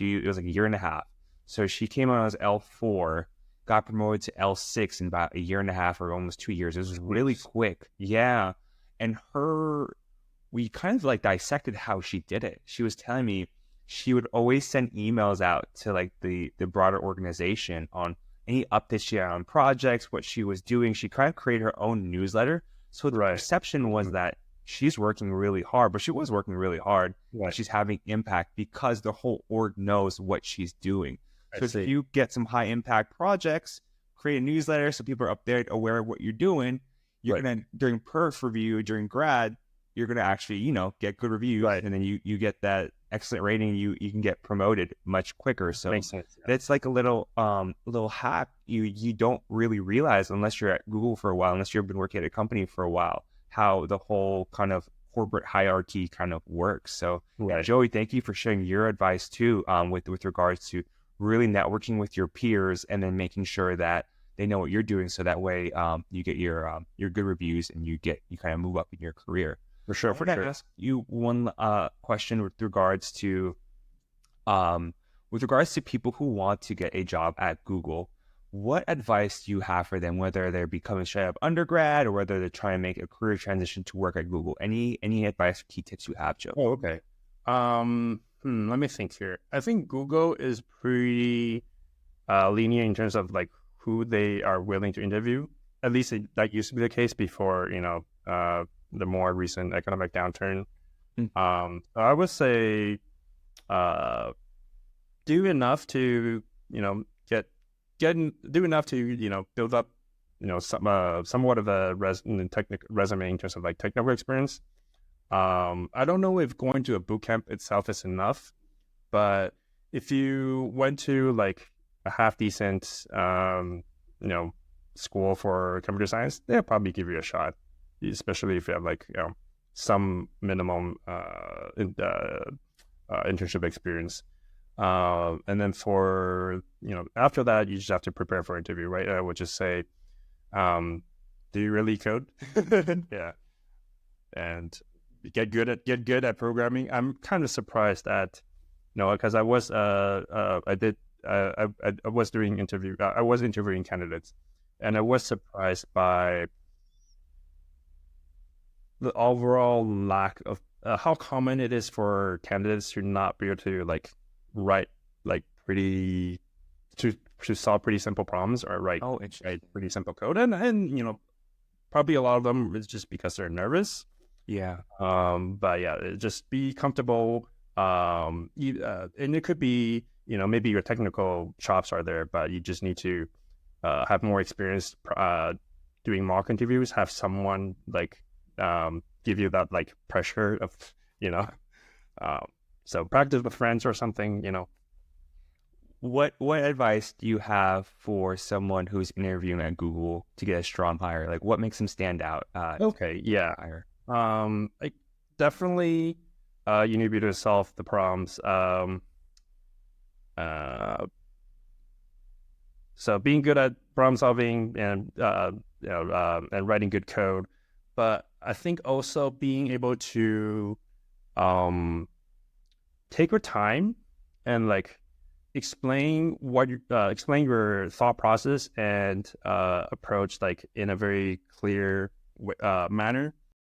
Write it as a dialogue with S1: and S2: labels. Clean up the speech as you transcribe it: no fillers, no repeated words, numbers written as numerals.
S1: it was like a year and a half. So she came on as L4, got promoted to L6 in about a year and a half or almost 2 years. It was really quick. Yeah. And we kind of like dissected how she did it. She was telling me she would always send emails out to like the broader organization on any updates she had on projects, what she was doing. She kind of created her own newsletter. So the perception was that she's working really hard, but she was working really hard.
S2: Right.
S1: She's having impact because the whole org knows what she's doing. So if you get some high impact projects, create a newsletter so people are up there aware of what you're doing. You're gonna, during perf review, during grad, you're gonna actually, get good reviews, and then you get that excellent rating. You can get promoted much quicker. So
S2: Makes sense, yeah.
S1: that's like a little hack you don't really realize unless you're at Google for a while, unless you've been working at a company for a while, how the whole kind of corporate hierarchy kind of works. So Joey, thank you for sharing your advice too, with regards to really networking with your peers and then making sure that they know what you're doing, so that way you get your good reviews and you kind of move up in your career.
S2: For sure.
S1: I'm gonna ask you one question with regards to people who want to get a job at Google. What advice do you have for them, whether they're becoming straight up undergrad or whether they're trying to make a career transition to work at Google? Any advice, key tips you have, Joe?
S2: Oh, okay. Let me think here. I think Google is pretty lenient in terms of like who they are willing to interview. At least that used to be the case before, the more recent economic downturn. I would say do enough to, do enough to, build up, somewhat of a resume in terms of like technical experience. I don't know if going to a boot camp itself is enough, but if you went to like a half decent, school for computer science, they'll probably give you a shot, especially if you have like, some minimum internship experience. And then for, after that, you just have to prepare for interview, right? I would just say, do you really code? Yeah. And get good at programming. I'm kind of surprised at, because I was interviewing candidates, and I was surprised by the overall lack of how common it is for candidates to not be able to like write like to solve pretty simple problems or write pretty simple code, and probably a lot of them is just because they're nervous.
S1: Yeah.
S2: But yeah, just be comfortable. And it could be, maybe your technical chops are there, but you just need to have more experience doing mock interviews, have someone like give you that like pressure of, so practice with friends or something,
S1: What advice do you have for someone who's interviewing at Google to get a strong hire? Like, what makes them stand out? Hire?
S2: Like definitely, you need to be able to solve the problems. So being good at problem solving and and writing good code, but I think also being able to take your time and like explain your thought process and approach like in a very clear manner.